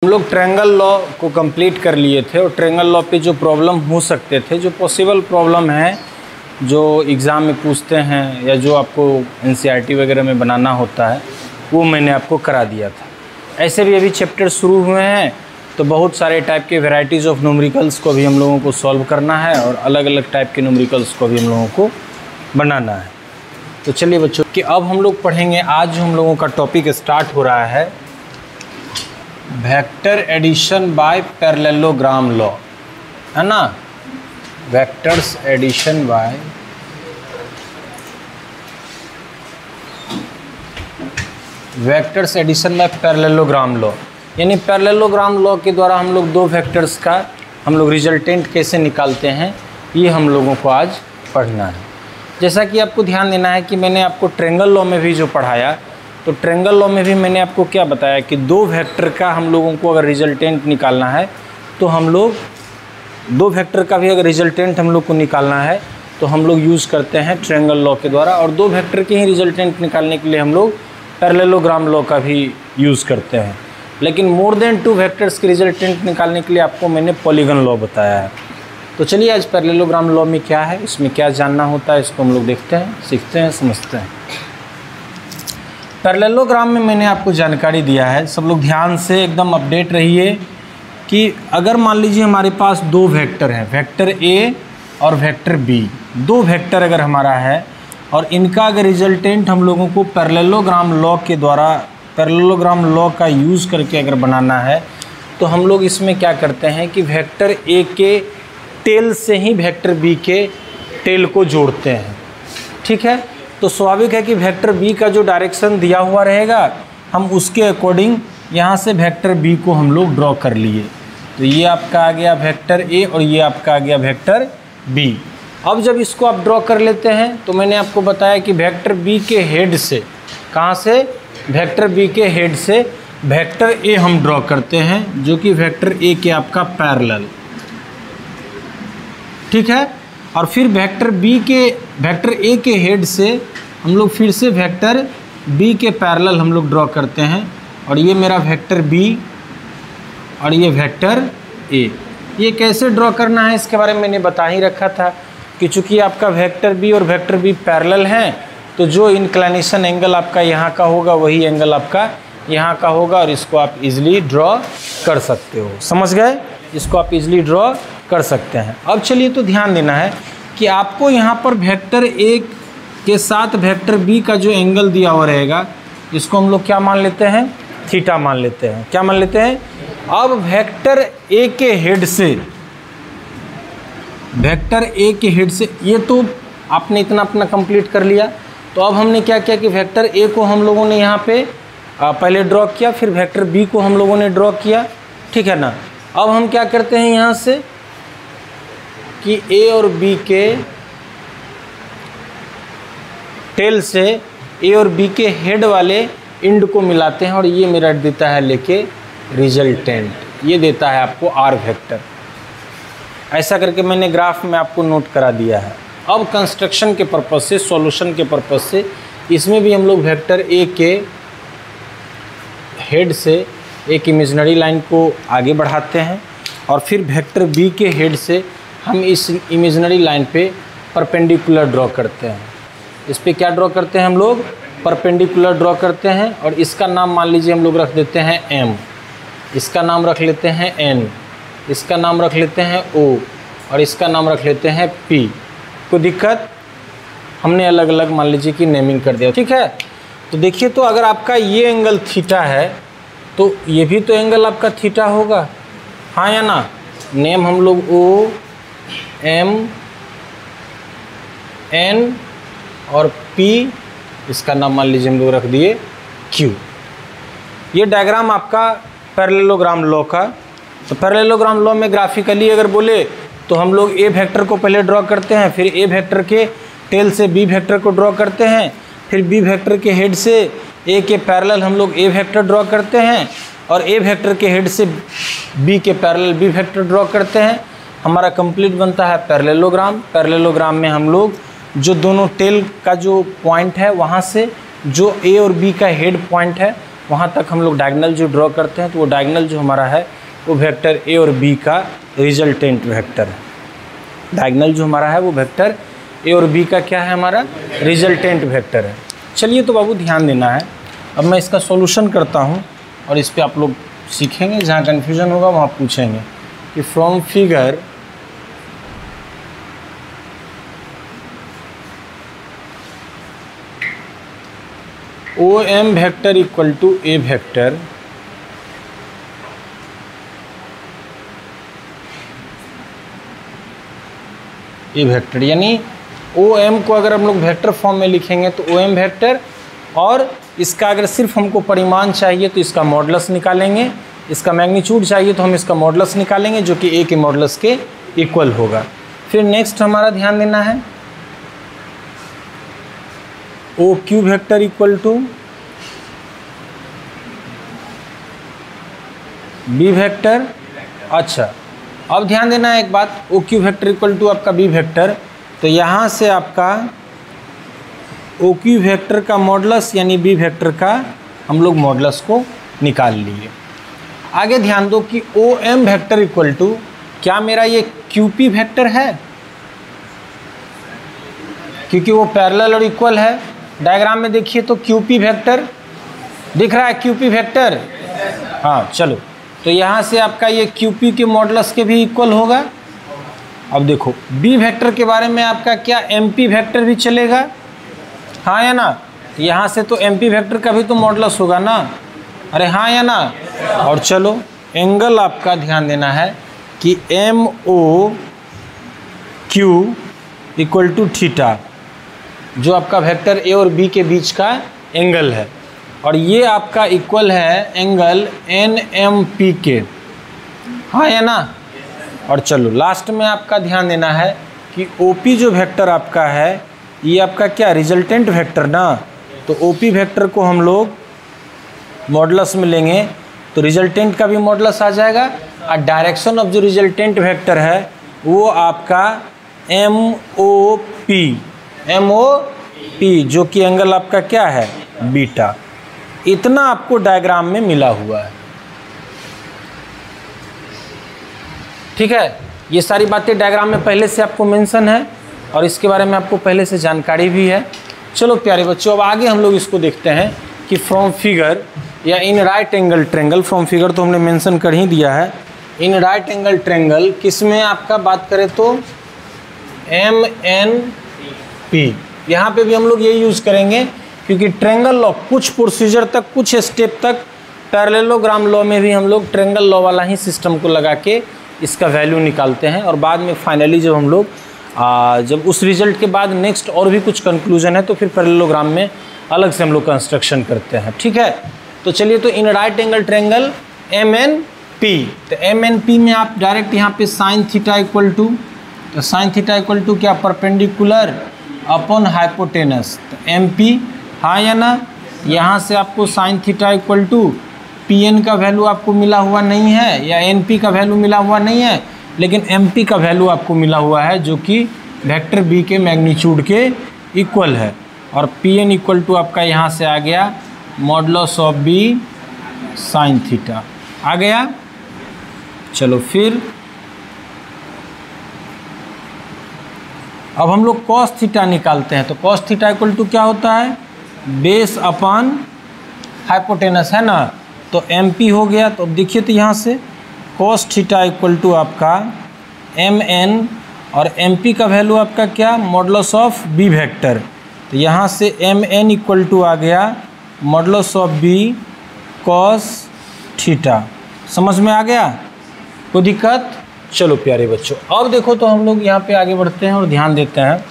हम लोग triangle law को कंप्लीट कर लिए थे और ट्रायंगल लॉ पे जो प्रॉब्लम हो सकते थे, जो पॉसिबल प्रॉब्लम है जो एग्ज़ाम में पूछते हैं या जो आपको एनसीईआरटी वगैरह में बनाना होता है, वो मैंने आपको करा दिया था। ऐसे भी अभी चैप्टर शुरू हुए हैं तो बहुत सारे टाइप के वेराइटीज़ ऑफ न्यूमेरिकल्स को भी हम लोगों को सॉल्व करना है और अलग अलग टाइप के न्यूमेरिकल्स को भी हम लोगों को बनाना है। तो चलिए बच्चों कि अब हम लोग पढ़ेंगे, आज जो हम लोगों का टॉपिक स्टार्ट हो रहा है vector addition by parallelogram law, है ना। Vectors addition by parallelogram law, यानी पैरेललोग्राम लॉ के द्वारा हम लोग दो वेक्टर्स का हम लोग रिजल्टेंट कैसे निकालते हैं, ये हम लोगों को आज पढ़ना है। जैसा कि आपको ध्यान देना है कि मैंने आपको ट्रायंगल लॉ में भी जो पढ़ाया, तो ट्रायंगल लॉ में भी मैंने आपको क्या बताया कि दो वेक्टर का हम लोगों को अगर रिजल्टेंट निकालना है तो हम लोग दो वेक्टर का भी अगर रिजल्टेंट हम लोग को निकालना है तो हम लोग यूज़ करते हैं ट्रायंगल लॉ के द्वारा, और दो वेक्टर के ही रिजल्टेंट निकालने के लिए हम लोग पैरेललोग्राम लॉ का भी यूज़ करते हैं। लेकिन मोर देन टू वेक्टर्स के रिजल्टेंट निकालने के लिए आपको मैंने पॉलीगन लॉ बताया है। तो चलिए आज पैरेललोग्राम लॉ में क्या है, इसमें क्या जानना होता है, इसको हम लोग देखते हैं, सीखते हैं, समझते हैं। पैरेललोग्राम में मैंने आपको जानकारी दिया है, सब लोग ध्यान से एकदम अपडेट रहिए कि अगर मान लीजिए हमारे पास दो वेक्टर हैं, वेक्टर ए और वेक्टर बी, दो वेक्टर अगर हमारा है और इनका अगर रिजल्टेंट हम लोगों को पैरेललोग्राम लॉ के द्वारा, पैरेललोग्राम लॉ का यूज़ करके अगर बनाना है तो हम लोग इसमें क्या करते हैं कि वेक्टर ए के टेल से ही वेक्टर बी के टेल को जोड़ते हैं, ठीक है। तो स्वाभाविक है कि वेक्टर बी का जो डायरेक्शन दिया हुआ रहेगा हम उसके अकॉर्डिंग यहाँ से वेक्टर बी को हम लोग ड्रॉ कर लिए। तो ये आपका आ गया वेक्टर ए और ये आपका आ गया वेक्टर बी। अब जब इसको आप ड्रॉ कर लेते हैं तो मैंने आपको बताया कि वेक्टर बी के हेड से, कहाँ से, वेक्टर बी के हेड से वेक्टर ए हम ड्रॉ करते हैं जो कि वेक्टर ए के आपका पैरेलल, ठीक है। और फिर वेक्टर ए के हेड से हम लोग फिर से वेक्टर बी के पैरेलल हम लोग ड्रॉ करते हैं, और ये मेरा वेक्टर बी और ये वेक्टर ए। ये कैसे ड्रॉ करना है इसके बारे में मैंने बता ही रखा था कि चूँकि आपका वेक्टर बी और वेक्टर बी पैरेलल हैं तो जो इंक्लिनेशन एंगल आपका यहाँ का होगा वही एंगल आपका यहाँ का होगा, और इसको आप इजीली ड्रॉ कर सकते हो। समझ गए, इसको आप इजीली ड्रॉ कर सकते हैं। अब चलिए तो ध्यान देना है कि आपको यहाँ पर वेक्टर ए के साथ वेक्टर बी का जो एंगल दिया हुआ रहेगा इसको हम लोग क्या मान लेते हैं, थीटा मान लेते हैं। क्या मान लेते हैं? अब वेक्टर ए के हेड से, वेक्टर ए के हेड से, ये तो आपने इतना अपना कंप्लीट कर लिया। तो अब हमने क्या किया कि वेक्टर ए को हम लोगों ने यहाँ पे पहले ड्रॉ किया, फिर वेक्टर बी को हम लोगों ने ड्रॉ किया, ठीक है ना। अब हम क्या करते हैं यहाँ से कि ए और बी के टेल से ए और बी के हेड वाले इंड को मिलाते हैं और ये मेरा देता है लेके रिजल्टेंट, ये देता है आपको आर वेक्टर। ऐसा करके मैंने ग्राफ में आपको नोट करा दिया है। अब कंस्ट्रक्शन के पर्पज़ से, सॉल्यूशन के पर्पज़ से इसमें भी हम लोग वेक्टर ए के हेड से एक इमेजिनरी लाइन को आगे बढ़ाते हैं और फिर वेक्टर बी के हेड से हम इस इमेजिनरी लाइन पे परपेंडिकुलर ड्रॉ करते हैं। इस पे क्या ड्रॉ करते हैं हम लोग, परपेंडिकुलर ड्रॉ करते हैं, और इसका नाम मान लीजिए हम लोग रख देते हैं एम, इसका नाम रख लेते हैं एन, इसका नाम रख लेते हैं ओ, और इसका नाम रख लेते हैं पी। कोई दिक्कत? हमने अलग अलग मान लीजिए कि नेमिंग कर दिया, ठीक है। तो देखिए, तो अगर आपका ये एंगल थीटा है तो ये भी तो एंगल आपका थीटा होगा, हाँ या ना। नेम हम लोग ओ, एम, एन और पी, इसका नाम मान लीजिए हम लोग रख दिए क्यू। ये डायग्राम आपका पैरेललोग्राम लॉ का। तो पैरेललोग्राम लॉ में ग्राफिकली अगर बोले तो हम लोग ए वेक्टर को पहले ड्रॉ करते हैं, फिर ए वेक्टर के टेल से बी वेक्टर को ड्रॉ करते हैं, फिर बी वेक्टर के हेड से ए के पैरेलल हम लोग ए वेक्टर ड्रॉ करते हैं, और ए वेक्टर के हेड से बी के पैरेलल बी वेक्टर ड्रॉ करते हैं। हमारा कंप्लीट बनता है पैरेललोग्राम। पैरेललोग्राम में हम लोग जो दोनों टेल का जो पॉइंट है वहाँ से जो ए और बी का हेड पॉइंट है वहाँ तक हम लोग डायगोनल जो ड्रॉ करते हैं, तो वो डायगोनल जो हमारा है वो वेक्टर ए और बी का रिजल्टेंट वेक्टर है। डायगोनल जो हमारा है वो वेक्टर ए और बी का क्या है, हमारा रिजल्टेंट वेक्टर है। चलिए तो बाबू ध्यान देना है। अब मैं इसका सॉल्यूशन करता हूँ और इस पे आप लोग सीखेंगे, जहाँ कन्फ्यूजन होगा वहाँ पूछेंगे कि from figure O M vector equal to A vector A vector, यानी ओ एम को अगर हम लोग वेक्टर फॉर्म में लिखेंगे तो ओ एम वेक्टर, और इसका अगर सिर्फ हमको परिमाण चाहिए तो इसका मॉडुलस निकालेंगे, इसका मैग्नीट्यूड चाहिए तो हम इसका मॉडुलस निकालेंगे जो कि ए के मॉडुलस के इक्वल होगा। फिर नेक्स्ट हमारा ध्यान देना है O Q vector equal to B vector. अच्छा, अब ध्यान देना है एक बात, O Q vector equal to आपका बी वेक्टर, तो यहाँ से आपका ओ क्यू वेक्टर का मॉडुलस यानी बी वेक्टर का हम लोग मॉडुलस को निकाल लिए। आगे ध्यान दो कि O M vector equal to, क्या मेरा ये क्यू पी वेक्टर है, क्योंकि वो पैरेलल और इक्वल है। डायग्राम में देखिए तो क्यू पी वेक्टर दिख रहा है, क्यू पी वेक्टर, हाँ चलो, तो यहाँ से आपका ये क्यू पी के मॉडुलस के भी इक्वल होगा। अब देखो बी वेक्टर के बारे में आपका क्या एम पी वेक्टर भी चलेगा, हाँ या ना, यहाँ से तो एम पी वेक्टर का भी तो मॉडुलस होगा ना, अरे हाँ या ना। और चलो एंगल आपका ध्यान देना है कि M O Q equal to theta, जो आपका वेक्टर ए और बी के बीच का एंगल है, और ये आपका इक्वल है एंगल एन एम पी के, हाँ या ना। और चलो लास्ट में आपका ध्यान देना है कि ओ पी जो वेक्टर आपका है ये आपका क्या रिजल्टेंट वेक्टर ना, तो ओ पी वेक्टर को हम लोग मॉडुलस में लेंगे तो रिजल्टेंट का भी मॉडुलस आ जाएगा, और डायरेक्शन ऑफ जो रिजल्टेंट वेक्टर है वो आपका एम ओ पी, जो कि एंगल आपका क्या है बीटा। इतना आपको डायग्राम में मिला हुआ है, ठीक है। ये सारी बातें डायग्राम में पहले से आपको मेंशन है और इसके बारे में आपको पहले से जानकारी भी है। चलो प्यारे बच्चों, अब आगे हम लोग इसको देखते हैं कि फ्रॉम फिगर या इन right angle triangle, from figure तो हमने मेंशन कर ही दिया है, इन राइट एंगल ट्रेंगल किस में आपका बात करें तो एम एन पी, यहाँ पे भी हम लोग यही यूज़ करेंगे क्योंकि ट्रेंगल लॉ कुछ प्रोसीजर तक, कुछ स्टेप तक पैरेललोग्राम लॉ में भी हम लोग ट्रेंगल लॉ वाला ही सिस्टम को लगा के इसका वैल्यू निकालते हैं, और बाद में फाइनली जब हम लोग जब उस रिजल्ट के बाद नेक्स्ट और भी कुछ कंक्लूजन है तो फिर पैरेललोग्राम में अलग से हम लोग कंस्ट्रक्शन करते हैं, ठीक है। तो चलिए, तो in right angle triangle M N P, तो एम एन पी में आप डायरेक्ट यहाँ पे साइन थीटा इक्वल टू, तो साइन थीटा इक्वल टू क्या परपेंडिकुलर अपॉन हाइपोटेनस, तो एम पी, हाँ या ना। यहाँ से आपको sine theta equal to P N का वैल्यू आपको मिला हुआ नहीं है या एन पी का वैल्यू मिला हुआ नहीं है, लेकिन एम पी का वैल्यू आपको मिला हुआ है जो कि वेक्टर बी के मैग्नीट्यूड के इक्वल है, और पी एन इक्वल टू आपका यहाँ से आ गया modulus of B sine theta आ गया। चलो फिर अब हम लोग कॉस थीटा निकालते हैं, तो कॉस थीटा इक्वल टू क्या होता है बेस अपॉन हाइपोटेनस, है ना, तो एम पी हो गया। तो अब देखिए तो यहाँ से कॉस थीटा इक्वल टू आपका एम एन, और एम पी का वैल्यू आपका क्या मॉडुलस ऑफ बी वेक्टर, तो यहाँ से एम एन इक्वल टू आ गया modulus of B cos theta. समझ में आ गया, कोई दिक्कत? चलो प्यारे बच्चों, अब देखो तो हम लोग यहाँ पे आगे बढ़ते हैं और ध्यान देते हैं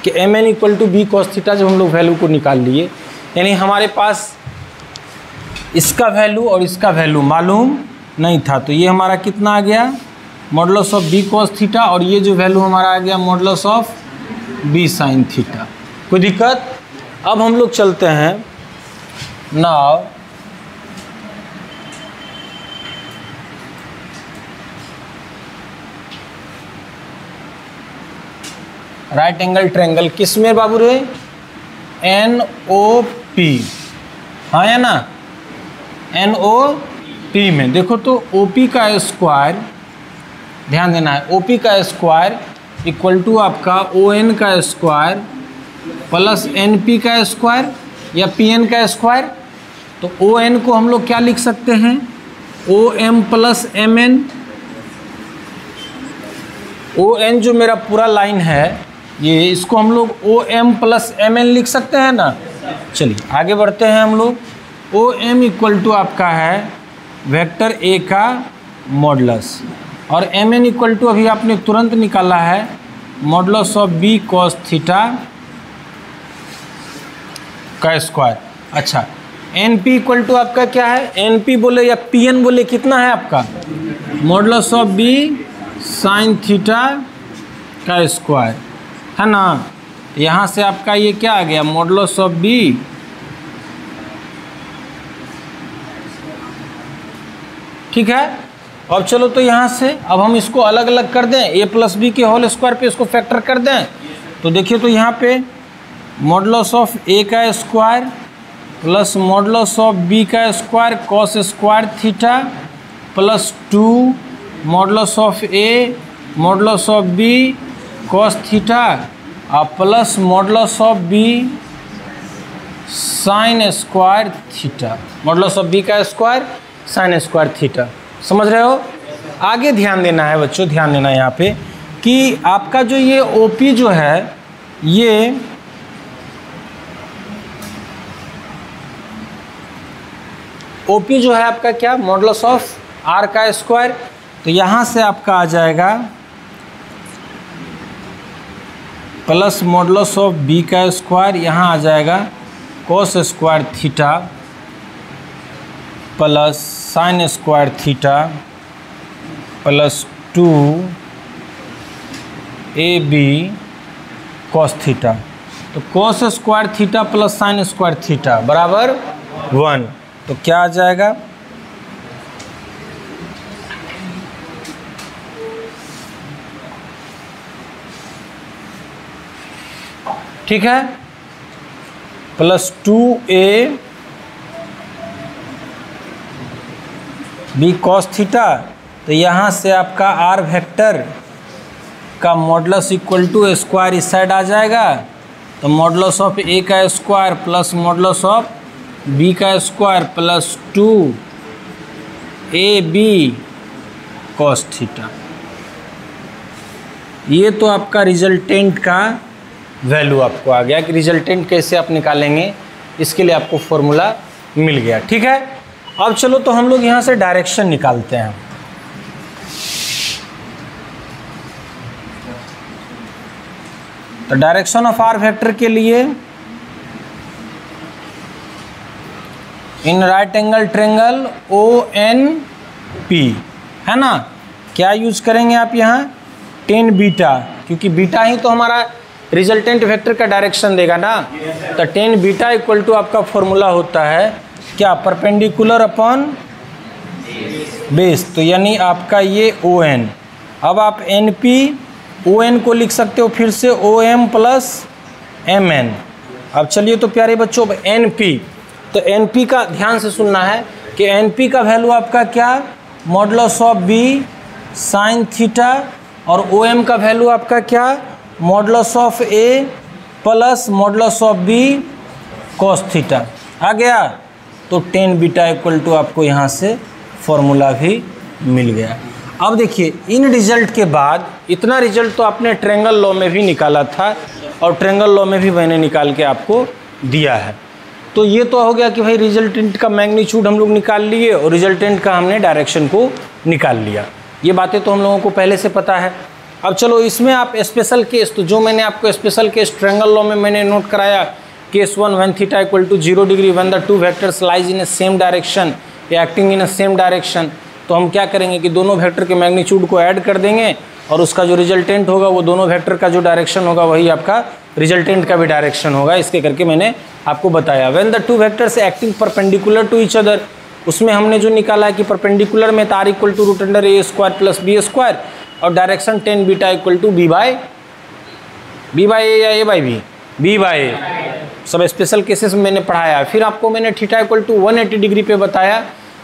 कि M N equal to B cos theta जब हम लोग वैल्यू को निकाल लिए, यानी हमारे पास इसका वैल्यू और इसका वैल्यू मालूम नहीं था, तो ये हमारा कितना आ गया modulus of B cos theta, और ये जो वैल्यू हमारा आ गया modulus of B sine theta. कोई दिक्कत? अब हम लोग चलते हैं नाउ राइट एंगल ट्रायंगल किस में बाबू रे एन ओ पी, हाँ या ना, NO3 में देखो तो OP का स्क्वायर, ध्यान देना है, OP का स्क्वायर इक्वल टू आपका ON का स्क्वायर प्लस NP का स्क्वायर या PN का स्क्वायर। तो ON को हम लोग क्या लिख सकते हैं, OM प्लस MN। ON जो मेरा पूरा लाइन है ये, इसको हम लोग OM प्लस MN लिख सकते हैं ना। चलिए आगे बढ़ते हैं हम लोग। OM इक्वल टू आपका है वेक्टर A का मॉडुलस और MN इक्वल टू अभी आपने तुरंत निकाला है modulus of B cos theta का स्क्वायर। अच्छा, NP इक्वल टू आपका क्या है, NP बोले या PN बोले, कितना है आपका modulus of B sine theta का स्क्वायर, है ना। यहाँ से आपका ये क्या आ गया, मॉडुलस ऑफ B ठीक है। अब चलो तो यहाँ से अब हम इसको अलग अलग कर दें, A प्लस बी के होल स्क्वायर पे इसको फैक्टर कर दें। तो देखिए तो यहाँ पे मॉडुलस ऑफ A का square plus modulus of B का square cos square theta plus 2 modulus of A modulus of B cos theta और plus modulus of B sine square theta, modulus of B का square sine square theta. समझ रहे हो। आगे ध्यान देना है बच्चों, ध्यान देना यहाँ पे कि आपका जो ये OP जो है ये OP जो है आपका क्या, मॉडुलस ऑफ R का स्क्वायर। तो यहाँ से आपका आ जाएगा प्लस मॉडुलस ऑफ B का स्क्वायर, यहाँ आ जाएगा cos square theta plus sine square theta plus 2 AB cos theta. तो cos square theta plus sine square theta बराबर 1। तो क्या आ जाएगा, ठीक है, plus 2A B cos theta. तो यहाँ से आपका R वेक्टर का मॉडुलस इक्वल टू स्क्वायर इस साइड आ जाएगा। तो मॉडुलस ऑफ A का square plus modulus of B का square plus 2AB cos theta. ये तो आपका रिजल्टेंट का वैल्यू आपको आ गया कि रिजल्टेंट कैसे आप निकालेंगे, इसके लिए आपको फॉर्मूला मिल गया, ठीक है। अब चलो तो हम लोग यहाँ से डायरेक्शन निकालते हैं। तो डायरेक्शन ऑफ R वेक्टर के लिए इन राइट एंगल ट्रायंगल ONP, है ना, क्या यूज करेंगे आप यहाँ, tan बीटा, क्योंकि बीटा ही तो हमारा रिजल्टेंट वेक्टर का डायरेक्शन देगा ना। तो tan बीटा इक्वल टू आपका फॉर्मूला होता है क्या, परपेंडिकुलर अपॉन बेस। तो यानी आपका ये ON। अब आप NP ON को लिख सकते हो फिर से OM प्लस MN। अब चलिए तो प्यारे बच्चों NP, तो NP का ध्यान से सुनना है कि NP का वैल्यू आपका क्या, modulus of B sine theta और OM का वैल्यू आपका क्या, modulus of A plus modulus of B cos theta आ गया। तो tan बीटा इक्वल टू आपको यहाँ से फॉर्मूला भी मिल गया। अब देखिए इन रिजल्ट के बाद, इतना रिजल्ट तो आपने ट्रायंगल लॉ में भी निकाला था और ट्रायंगल लॉ में भी मैंने निकाल के आपको दिया है। तो ये तो हो गया कि भाई रिजल्टेंट का मैग्नीट्यूड हम लोग निकाल लिए और रिजल्टेंट का हमने डायरेक्शन को निकाल लिया। ये बातें तो हम लोगों को पहले से पता है। अब चलो इसमें आप स्पेशल केस, तो जो मैंने आपको स्पेशल केस ट्रायंगल लॉ में मैंने नोट कराया, case 1 when theta equal to 0 degree when the two vectors lies in a same direction या acting in a same direction. तो हम क्या करेंगे कि दोनों वेक्टर के मैग्नीट्यूड को ऐड कर देंगे और उसका जो रिजल्टेंट होगा वो दोनों वेक्टर का जो डायरेक्शन होगा वही आपका रिजल्टेंट का भी डायरेक्शन होगा। इसके करके मैंने आपको बताया। When the two vectors acting perpendicular to each other, उसमें हमने जो निकाला है कि परपेंडिकुलर में तार equal to root under A square plus B square और direction tan beta equal to B by A या A by B, B by A। सब स्पेशल केसेस में मैंने पढ़ाया। फिर आपको मैंने थीटा इक्वल टू 180 डिग्री पे बताया,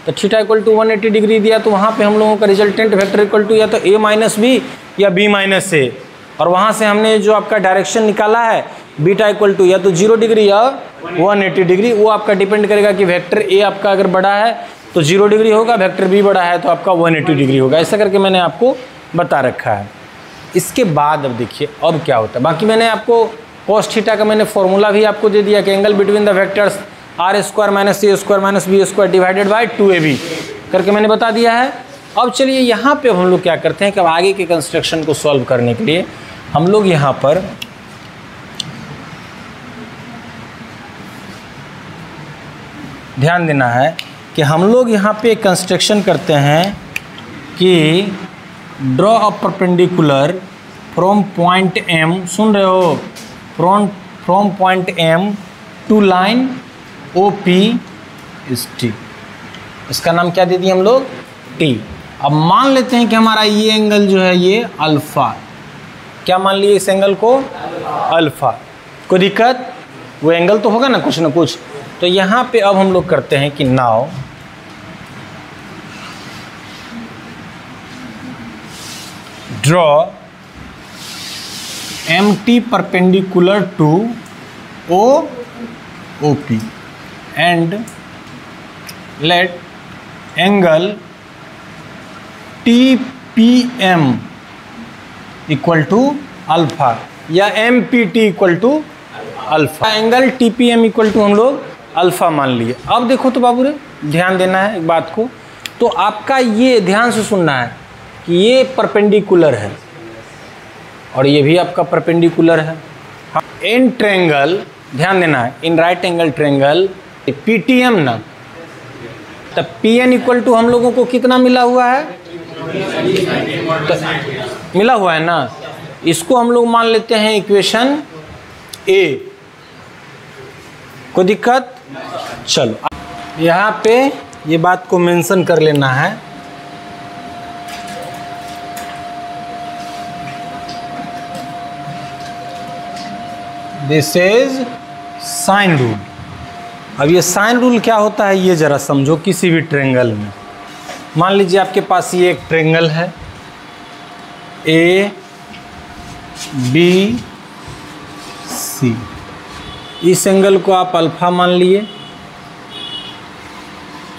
तो थीटा इक्वल टू 180 डिग्री दिया तो वहाँ पे हम लोगों का रिजल्टेंट वेक्टर इक्वल टू या तो a माइनस बी या b माइनस ए, और वहाँ से हमने जो आपका डायरेक्शन निकाला है बीटा इक्वल टू या तो 0 डिग्री या 180 डिग्री, वो आपका डिपेंड करेगा कि वेक्टर a आपका अगर बड़ा है तो 0 डिग्री होगा, वेक्टर b बड़ा है तो आपका 180 डिग्री होगा। ऐसा करके मैंने आपको बता रखा है। इसके बाद अब देखिए अब क्या होता है, बाकी मैंने आपको कॉस थीटा का मैंने फॉर्मूला भी आपको दे दिया कि angle between the vectors R square minus C square minus B square divided by 2ab करके मैंने बता दिया है। अब चलिए यहाँ पे हम लोग क्या करते हैं कि अब आगे के कंस्ट्रक्शन को सॉल्व करने के लिए हम लोग यहाँ पर ध्यान देना है कि हम लोग यहाँ पे कंस्ट्रक्शन करते हैं कि draw a perpendicular from point M, सुन रहे हो, from point M to line OP is T। इसका नाम क्या दे दिए हम लोग, T। अब मान लेते हैं कि हमारा ये एंगल जो है ये अल्फ़ा, क्या मान लिए इस एंगल को, अल्फ़ा। कोई दिक्कत, वो एंगल तो होगा ना कुछ। तो यहाँ पे अब हम लोग करते हैं कि now draw MT perpendicular to OP and let angle TPM equal to alpha या MPT equal to alpha. Angle TPM equal to हम लोग अल्फा मान लिए। अब देखो तो बाबू रे, ध्यान देना है एक बात को, तो आपका ये ध्यान से सुनना है कि ये परपेंडिकुलर है और ये भी आपका परपेंडिकुलर है। इन ट्रेंगल, ध्यान देना है, इन राइट एंगल ट्रेंगल PTM ना, तब PN इक्वल टू हम लोगों को कितना मिला हुआ है, तो मिला हुआ है ना, इसको हम लोग मान लेते हैं इक्वेशन A। कोई दिक्कत, चलो यहाँ पे ये बात को मेंशन कर लेना है। This is sine rule. अब ये साइन रूल क्या होता है ये जरा समझो। किसी भी ट्रेंगल में मान लीजिए आपके पास ये एक ट्रेंगल है A B C, इस एंगल को आप अल्फा मान लिए।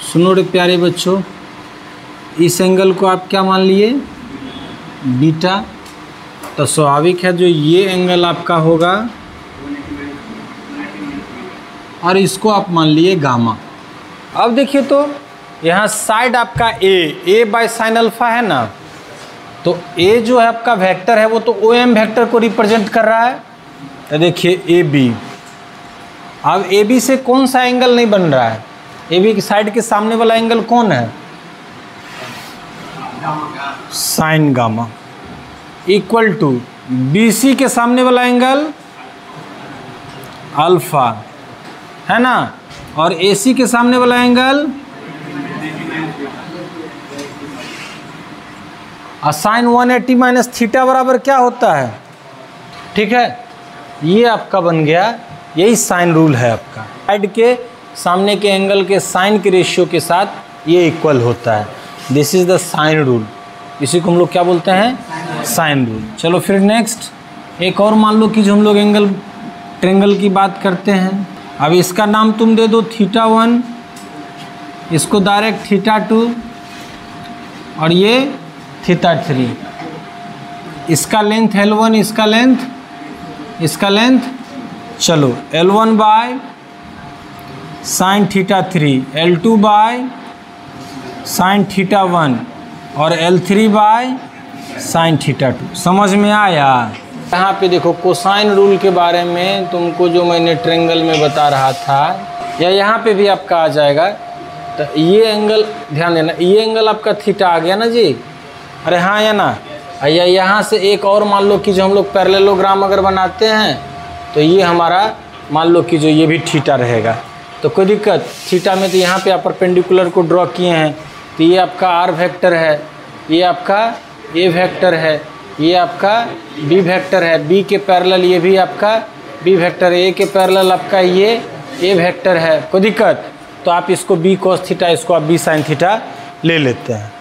सुनो रे प्यारे बच्चों, इस एंगल को आप क्या मान लिए, बीटा। तो स्वाभाविक है जो ये एंगल आपका होगा और इसको आप मान लिए गामा। अब देखिए तो यहाँ साइड आपका A बाय साइन अल्फा है ना, तो A जो है आपका वेक्टर है वो तो OM वेक्टर को रिप्रेजेंट कर रहा है। तो देखिए AB, अब AB से कौन सा एंगल नहीं बन रहा है, AB की साइड के सामने वाला एंगल कौन है, sine gamma, equal to BC के सामने वाला एंगल अल्फा है ना, और AC के सामने वाला एंगल साइन 180 माइनस थीटा बराबर क्या होता है, ठीक है। ये आपका बन गया, यही साइन रूल है आपका। साइड के सामने के एंगल के साइन के रेशियो के साथ ये इक्वल होता है। This is the sine rule, इसी को हम लोग क्या बोलते हैं, साइन रूल। चलो फिर नेक्स्ट एक और मान लो कि जो हम लोग एंगल ट्रेंगल की बात करते हैं। अब इसका नाम तुम दे दो θ1, इसको डायरेक्ट θ2 और ये θ3। इसका लेंथ L1, इसका लेंथ चलो L1 by sine θ3, L2 by sine θ1 और L3 बाय साइन θ2। समझ में आया। यहाँ पे देखो कोसाइन रूल के बारे में तुमको जो मैंने ट्रेंगल में बता रहा था, या यहाँ पे भी आपका आ जाएगा। तो ये एंगल ध्यान देना, ये एंगल आपका थीटा आ गया ना जी, अरे हाँ या ना। या यहाँ से एक और मान लो कि जो हम लोग पैरेललोग्राम अगर बनाते हैं तो ये हमारा मान लो कि जो ये भी थीटा रहेगा, तो कोई दिक्कत। थीटा में तो यहाँ पे आप परपेंडिकुलर को ड्रॉ किए हैं, तो ये आपका R वेक्टर है, ये आपका A वेक्टर है, ये आपका B वेक्टर है, B के पैरेलल ये भी आपका बी वेक्टर ए के पैरेलल आपका ये ए वेक्टर है, कोई दिक्कत? तो आप इसको बी कॉस थीटा, इसको आप बी साइन थीटा ले लेते हैं।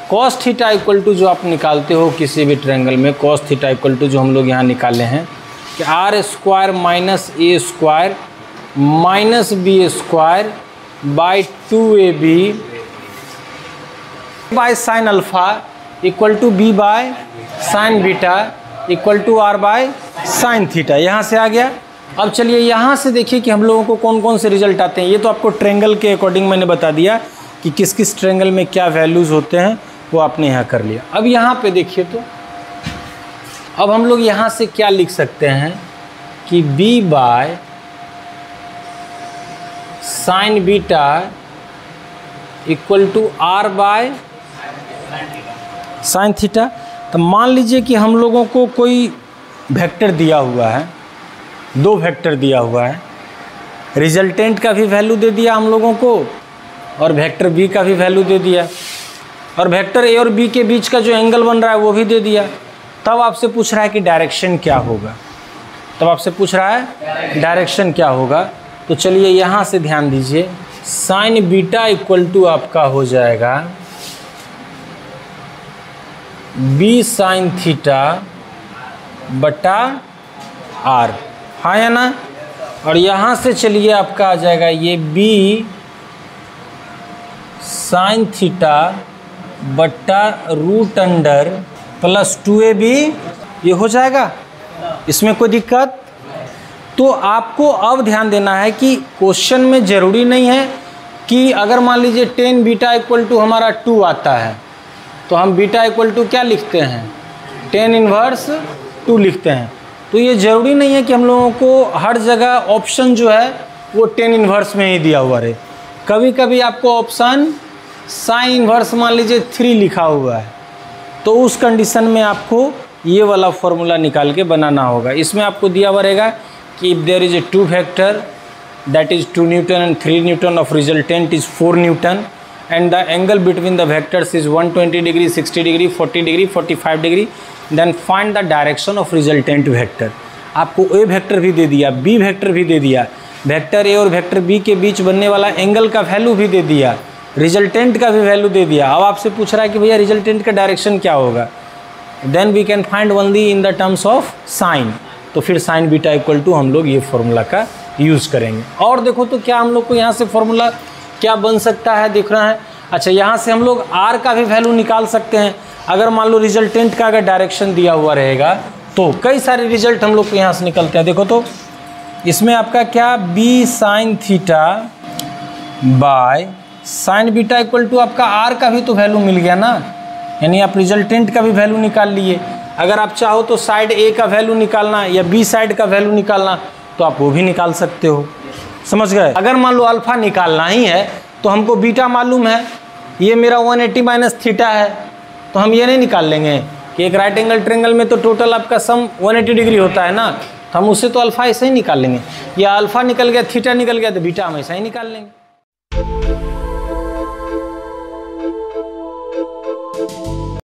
कॉस थीटा इक्वल टू जो आप निकालते हो किसी भी ट्रायंगल में, कॉस थीटा इक्वल टू जो हम लोग यहाँ निकाले हैं कि r square minus a square minus B square by 2ab by sine alpha equal to b by sine beta equal to r by sine theta. यहाँ से आ गया। अब चलिए यहाँ से देखिए कि हम लोगों को कौन कौन से रिजल्ट आते हैं। ये तो आपको ट्रायंगल के अकॉर्डिंग मैंने बता दिया कि किस किस ट्रायंगल में क्या वैल्यूज़ होते हैं, वो आपने यहाँ कर लिया। अब यहाँ पे देखिए तो अब हम लोग यहाँ से क्या लिख सकते हैं कि b by sine beta equal to r by sine theta. तो मान लीजिए कि हम लोगों को कोई वेक्टर दिया हुआ है, दो वेक्टर दिया हुआ है, रिजल्टेंट का भी वैल्यू दे दिया हम लोगों को और वेक्टर बी का भी वैल्यू दे दिया, और वेक्टर ए और बी के बीच का जो एंगल बन रहा है वो भी दे दिया। तब आपसे पूछ रहा है कि डायरेक्शन क्या होगा, तब आपसे पूछ रहा है डायरेक्शन क्या होगा। तो चलिए यहाँ से ध्यान दीजिए, साइन बीटा इक्वल टू आपका हो जाएगा बी साइन थीटा बटा आर, हाँ या ना? और यहाँ से चलिए आपका आ जाएगा ये बी साइन थीटा बटा रूट अंडर प्लस 2ab, ये हो जाएगा, इसमें कोई दिक्कत? तो आपको अब ध्यान देना है कि क्वेश्चन में ज़रूरी नहीं है कि अगर मान लीजिए टेन बीटा इक्वल टू हमारा 2 आता है तो हम बीटा इक्वल टू क्या लिखते हैं, टेन इन्वर्स 2 लिखते हैं। तो ये ज़रूरी नहीं है कि हम लोगों को हर जगह ऑप्शन जो है वो टेन इन्वर्स में ही दिया हुआ रहे। कभी कभी आपको ऑप्शन साइन इन्वर्स मान लीजिए 3 लिखा हुआ है, तो उस कंडीशन में आपको ये वाला फॉर्मूला निकाल के बनाना होगा। इसमें आपको दिया हुआ रहेगा कि if there is a 2 vector that is 2 Newton and 3 Newton of resultant is 4 Newton and the angle between the vectors is 120 degree, 60 degree, 40 degree, 45 degree, then find the direction of resultant vector। आपको ए vector भी दे दिया, B vector भी दे दिया, vector A और vector B के बीच बनने वाला angle का वैल्यू भी दे दिया, रिजल्टेंट का भी वैल्यू दे दिया। अब आपसे पूछ रहा है कि भैया रिजल्टेंट का डायरेक्शन क्या होगा, then we can find only in the terms of sine. तो फिर साइन बीटा इक्वल टू हम लोग ये फॉर्मूला का यूज़ करेंगे। और देखो तो क्या हम लोग को यहाँ से फॉर्मूला क्या बन सकता है दिख रहा है। अच्छा, यहाँ से हम लोग आर का भी वैल्यू निकाल सकते हैं। अगर मान लो रिजल्टेंट का अगर डायरेक्शन दिया हुआ रहेगा तो कई सारे रिजल्ट हम लोग को यहाँ से निकलते हैं। देखो तो इसमें आपका क्या b sine theta by sine beta equal to आपका आर का भी तो वैल्यू मिल गया ना, यानी आप रिजल्टेंट का भी वैल्यू निकाल लिए। अगर आप चाहो तो साइड ए का वैल्यू निकालना या बी साइड का वैल्यू निकालना तो आप वो भी निकाल सकते हो, समझ गए। अगर मान लो अल्फा निकालना ही है तो हमको बीटा मालूम है, ये मेरा 180 माइनस थीटा है, तो हम ये नहीं निकाल लेंगे कि एक राइट एंगल ट्रायंगल में तो टोटल आपका सम 180 डिग्री होता है ना, तो हम उससे तो अल्फा ऐसे ही निकाल लेंगे, या अल्फा निकल गया थीटा निकल गया तो बीटा हम ऐसा ही निकाल लेंगे।